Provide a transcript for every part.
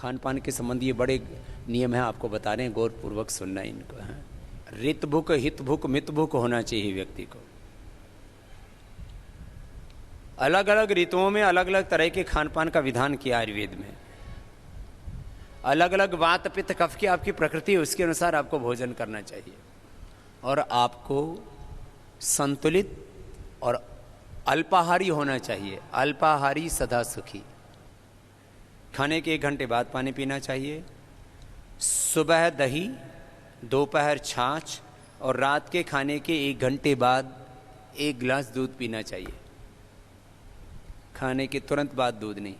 खान पान के संबंधी ये बड़े नियम हैं, आपको बता रहे हैं, गौर पूर्वक सुनना इनको है। रित भुक, हित भुक, मित भुक होना चाहिए व्यक्ति को। अलग अलग ऋतुओं में अलग अलग तरह के खान पान का विधान किया आयुर्वेद में। अलग अलग वात पित्त कफ की आपकी प्रकृति है, उसके अनुसार आपको भोजन करना चाहिए और आपको संतुलित और अल्पाहारी होना चाहिए। अल्पाहारी सदा सुखी। खाने के 1 घंटे बाद पानी पीना चाहिए। सुबह दही, दोपहर छाछ और रात के खाने के 1 घंटे बाद 1 गिलास दूध पीना चाहिए। खाने के तुरंत बाद दूध नहीं।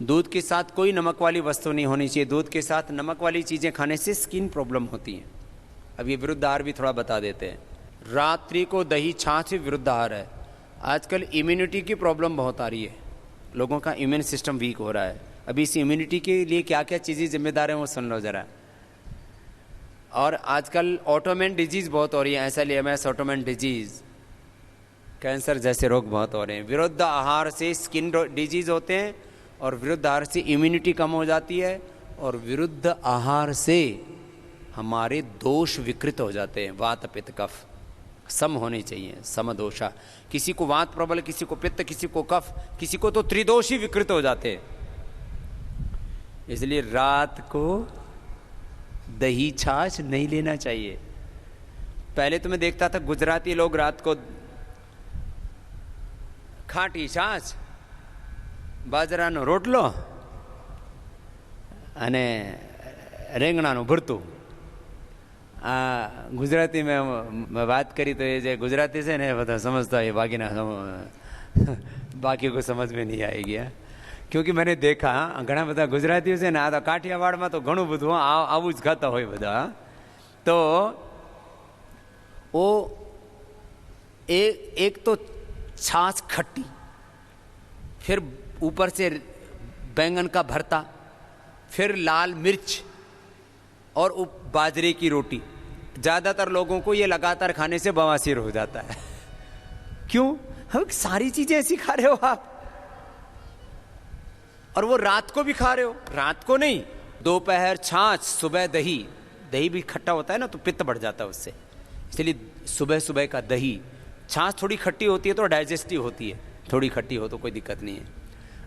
दूध के साथ कोई नमक वाली वस्तु नहीं होनी चाहिए। दूध के साथ नमक वाली चीज़ें खाने से स्किन प्रॉब्लम होती हैं। अब ये विरुद्ध आहार भी थोड़ा बता देते हैं। रात्रि को दही छाछ विरुद्ध आहार है। आजकल इम्यूनिटी की प्रॉब्लम बहुत आ रही है, लोगों का इम्यून सिस्टम वीक हो रहा है। अभी इस इम्यूनिटी के लिए क्या क्या चीज़ें जिम्मेदार हैं वो सुन लो ज़रा। और आजकल ऑटोमेन डिजीज़ बहुत हो रही है, SLEMS ऑटोमेन डिजीज़, कैंसर जैसे रोग बहुत हो रहे हैं। विरुद्ध आहार से स्किन डिजीज़ होते हैं और विरुद्ध आहार से इम्यूनिटी कम हो जाती है और विरुद्ध आहार से हमारे दोष विकृत हो जाते हैं। वात पित्त कफ सम होने चाहिए, समदोषा। किसी को वात प्रबल, किसी को पित्त, किसी को कफ, किसी को तो त्रिदोषी विकृत हो जाते हैं। इसलिए रात को दही छाछ नहीं लेना चाहिए। पहले तो मैं देखता था गुजराती लोग रात को खाटी छाछ, बाજરાનો રોટલો અને રીંગણાનું ભરતું। આ ગુજરાતી में बात करी तो ये जो गुजराती से ने બધા समझता है, बाकी को समझ में नहीं आएगी। क्योंकि मैंने देखा घણા બધા ગુજરાતીઓ છે ને, આ તો કાઠિયાવાડમાં તો ઘણું બધું આવું જ ખાતા હોય બધા। તો वो एक तो छाछ खट्टी, फिर ऊपर से बैंगन का भरता, फिर लाल मिर्च और बाजरे की रोटी। ज़्यादातर लोगों को ये लगातार खाने से बवासीर हो जाता है। क्यों? हम सारी चीज़ें ऐसी खा रहे हो आप, और वो रात को भी खा रहे हो। रात को नहीं, दोपहर छाछ, सुबह दही। दही भी खट्टा होता है ना, तो पित्त बढ़ जाता है उससे। इसलिए सुबह सुबह का दही। छाछ थोड़ी खट्टी होती है तो डाइजेस्टिव होती है, थोड़ी खट्टी हो तो कोई दिक्कत नहीं है।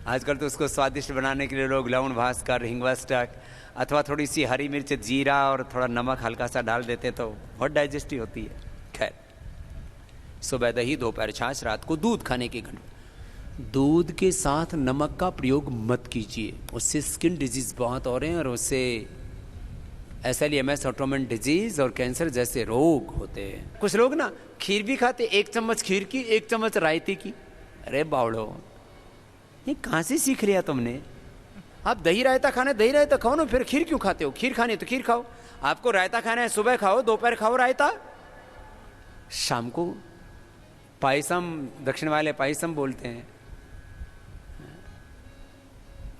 आजकल तो उसको स्वादिष्ट बनाने के लिए लोग लवण भास्कर, हिंगवा स्टक अथवा थोड़ी सी हरी मिर्च, जीरा और थोड़ा नमक हल्का सा डाल देते हैं तो बहुत डाइजेस्टिव होती है। खैर, सुबह दही, दोपहर छाछ, रात को दूध खाने के घंटे। दूध के साथ नमक का प्रयोग मत कीजिए, उससे स्किन डिजीज बहुत हो रहे हैं और उससे SLEMS ऑटोमेन डिजीज और कैंसर जैसे रोग होते हैं। कुछ लोग ना खीर भी खाते, 1 चम्मच खीर की, 1 चम्मच रायते की। अरे बावड़ो, ये कहाँ से सीख लिया तुमने? आप दही रायता खाना, दही रायता खाओ ना, फिर खीर क्यों खाते हो? खीर खानी है तो खीर खाओ। आपको रायता खाना है, सुबह खाओ, दोपहर खाओ रायता, शाम को पायसम। दक्षिण वाले पायसम बोलते हैं,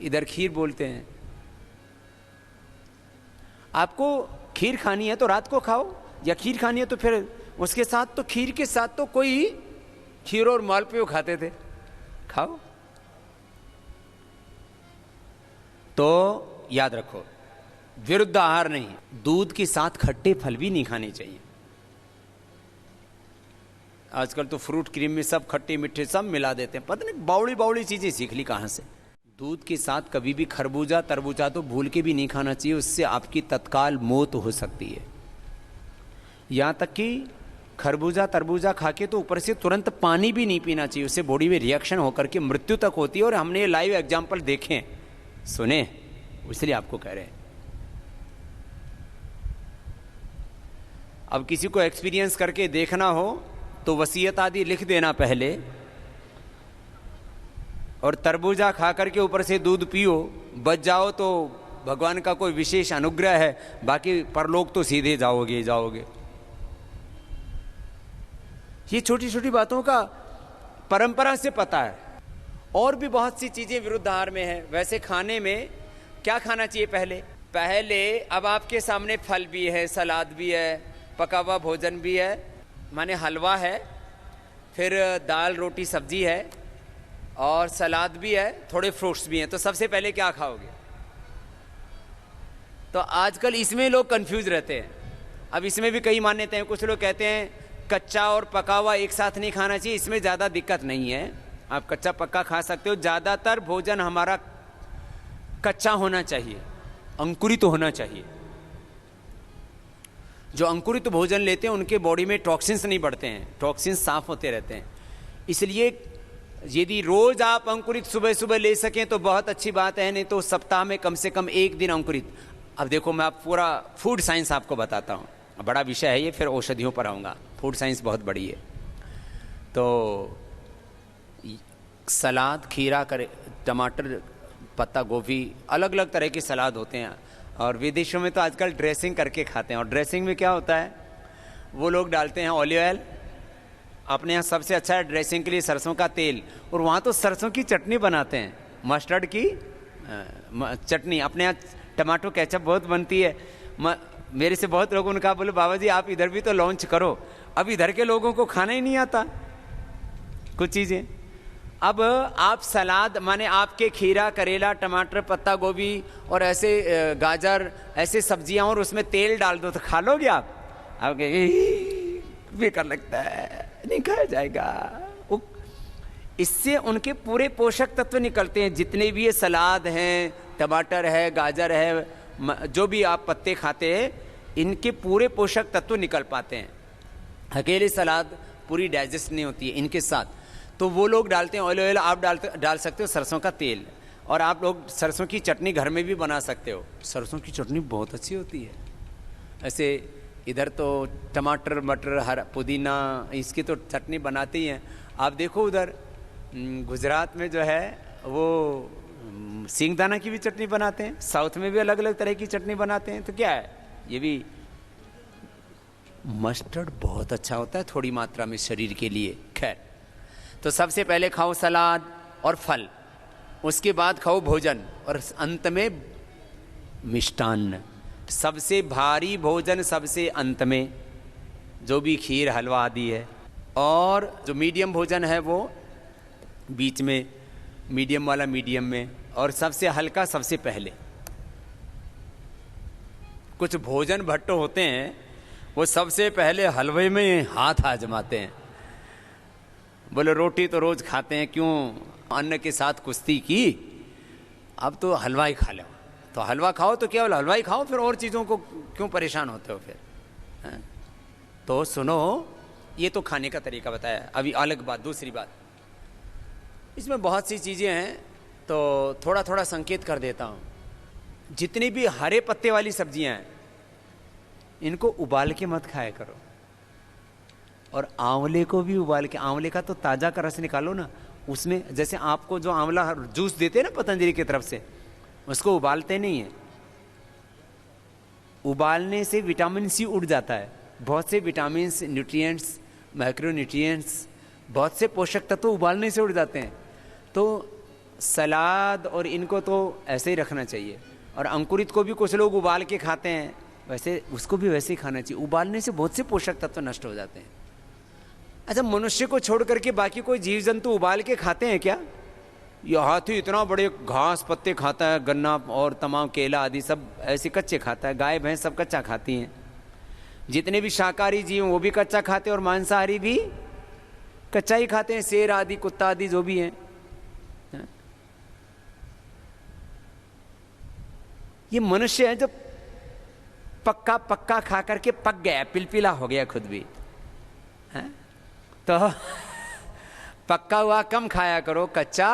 इधर खीर बोलते हैं। आपको खीर खानी है तो रात को खाओ, या खीर खानी है तो फिर उसके साथ, तो खीर के साथ तो कोई खीर और मालपुआ खाते थे, खाओ। तो याद रखो, विरुद्ध आहार नहीं। दूध के साथ खट्टे फल भी नहीं खाने चाहिए। आजकल तो फ्रूट क्रीम में सब खट्टे मीठे सब मिला देते हैं, पता नहीं बावड़ी बावड़ी चीजें सीख ली कहां से। दूध के साथ कभी भी खरबूजा तरबूजा तो भूल के भी नहीं खाना चाहिए, उससे आपकी तत्काल मौत हो सकती है। यहां तक कि खरबूजा तरबूजा खा के तो ऊपर से तुरंत पानी भी नहीं पीना चाहिए, उससे बॉडी में रिएक्शन होकर के मृत्यु तक होती है। और हमने ये लाइव एग्जाम्पल देखे हैं, सुने, इसलिए आपको कह रहे हैं। अब किसी को एक्सपीरियंस करके देखना हो तो वसीयत आदि लिख देना पहले, और तरबूजा खा करके ऊपर से दूध पियो, बच जाओ तो भगवान का कोई विशेष अनुग्रह है, बाकी परलोक तो सीधे जाओगे। ये छोटी छोटी बातों का परंपरा से पता है। और भी बहुत सी चीजें विरुद्ध आहार में है। वैसे खाने में क्या खाना चाहिए? पहले अब आपके सामने फल भी है, सलाद भी है, पका हुआ भोजन भी है, माने हलवा है, फिर दाल रोटी सब्जी है और सलाद भी है, थोड़े फ्रूट्स भी हैं। तो सबसे पहले क्या खाओगे? तो आजकल इसमें लोग कंफ्यूज रहते हैं। अब इसमें भी कई मान्यताएं हैं। कुछ लोग कहते हैं कच्चा और पका हुआ एक साथ नहीं खाना चाहिए, इसमें ज़्यादा दिक्कत नहीं है, आप कच्चा पक्का खा सकते हो। ज़्यादातर भोजन हमारा कच्चा होना चाहिए, अंकुरित होना चाहिए। जो अंकुरित भोजन लेते हैं उनके बॉडी में टॉक्सिन्स नहीं बढ़ते हैं, टॉक्सिन्स साफ होते रहते हैं। इसलिए यदि रोज आप अंकुरित सुबह सुबह ले सकें तो बहुत अच्छी बात है, नहीं तो सप्ताह में कम से कम एक दिन अंकुरित। अब देखो मैं आप पूरा फूड साइंस आपको बताता हूँ, बड़ा विषय है ये, फिर औषधियों पर आऊँगा। फूड साइंस बहुत बड़ी है। तो सलाद, खीरा, टमाटर, पत्ता गोभी, अलग अलग तरह के सलाद होते हैं। और विदेशों में तो आजकल ड्रेसिंग करके खाते हैं। और ड्रेसिंग में क्या होता है, वो लोग डालते हैं ऑलिव ऑयल, अपने यहाँ सबसे अच्छा है ड्रेसिंग के लिए सरसों का तेल, और वहाँ तो सरसों की चटनी बनाते हैं, मस्टर्ड की चटनी। अपने यहाँ टमाटो केचप बहुत बनती है। मेरे से बहुत लोगों ने कहा, बोले बाबा जी आप इधर भी तो लॉन्च करो। अब इधर के लोगों को खाना ही नहीं आता कुछ चीज़ें। अब आप सलाद माने आपके खीरा, करेला, टमाटर, पत्ता गोभी और ऐसे गाजर, ऐसे सब्जियां, और उसमें तेल डाल दो तो खा लोगे आप? बेकार लगता है, नहीं खाया जाएगा। इससे उनके पूरे पोषक तत्व निकलते हैं। जितने भी ये सलाद हैं, टमाटर है, गाजर है, जो भी आप पत्ते खाते हैं, इनके पूरे पोषक तत्व निकल पाते हैं। अकेले सलाद पूरी डाइजेस्ट नहीं होती है इनके साथ। तो वो लोग डालते हैं ऑलिव ऑयल, आप डाल सकते हो सरसों का तेल। और आप लोग सरसों की चटनी घर में भी बना सकते हो। सरसों की चटनी बहुत अच्छी होती है। ऐसे इधर तो टमाटर, मटर, हरा, पुदीना, इसकी तो चटनी बनाते ही हैं। आप देखो उधर गुजरात में जो है वो सिंगदाना की भी चटनी बनाते हैं। साउथ में भी अलग अलग तरह की चटनी बनाते हैं। तो क्या है, ये भी मस्टर्ड बहुत अच्छा होता है थोड़ी मात्रा में शरीर के लिए। खैर, तो सबसे पहले खाओ सलाद और फल, उसके बाद खाओ भोजन, और अंत में मिष्टान्न। सबसे भारी भोजन सबसे अंत में, जो भी खीर, हलवा आदि है। और जो मीडियम भोजन है वो बीच में, मीडियम वाला मीडियम में, और सबसे हल्का सबसे पहले। कुछ भोजन भट्टो होते हैं वो सबसे पहले हलवे में हाथ आजमाते हैं। बोले रोटी तो रोज खाते हैं, क्यों अन्न के साथ कुश्ती की, अब तो हलवा ही खा लो। तो हलवा खाओ तो केवल हलवा ही खाओ, फिर और चीज़ों को क्यों परेशान होते हो फिर, है? तो सुनो, ये तो खाने का तरीका बताया। अभी अलग बात, दूसरी बात, इसमें बहुत सी चीज़ें हैं तो थोड़ा थोड़ा संकेत कर देता हूँ। जितनी भी हरे पत्ते वाली सब्जियां हैं इनको उबाल के मत खाया करो। और आंवले को भी उबाल के, आंवले का तो ताज़ा का रस निकालो ना, उसमें जैसे आपको जो आंवला जूस देते हैं ना पतंजलि की तरफ से, उसको उबालते नहीं है। उबालने से विटामिन सी उड़ जाता है। बहुत से विटामिन, न्यूट्रिएंट्स, माइक्रोन्यूट्रिएंट्स, बहुत से पोषक तत्व उबालने से उड़ जाते हैं। तो सलाद और इनको तो ऐसे ही रखना चाहिए। और अंकुरित को भी कुछ लोग उबाल के खाते हैं, वैसे उसको भी वैसे ही खाना चाहिए। उबालने से बहुत से पोषक तत्व नष्ट हो जाते हैं। अच्छा, मनुष्य को छोड़ करके बाकी कोई जीव जंतु उबाल के खाते हैं क्या? ये हाथी इतना बड़े घास पत्ते खाता है, गन्ना और तमाम केला आदि सब ऐसे कच्चे खाता है। गाय भैंस सब कच्चा खाती हैं। जितने भी शाकाहारी जीव वो भी कच्चा खाते हैं, और मांसाहारी भी कच्चा ही खाते हैं। शेर आदि, कुत्ता आदि जो भी हैं। ये मनुष्य है जो पक्का पक्का खा करके पक गया, पिलपिला हो गया खुद भी, है? तो पक्का हुआ कम खाया करो, कच्चा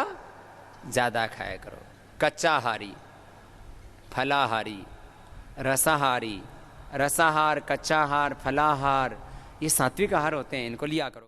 ज्यादा खाया करो। कच्चाहारी, फलाहारी, रसाहारी, रसाहार, कच्चाहार, फलाहार, ये सात्विक आहार होते हैं, इनको लिया करो।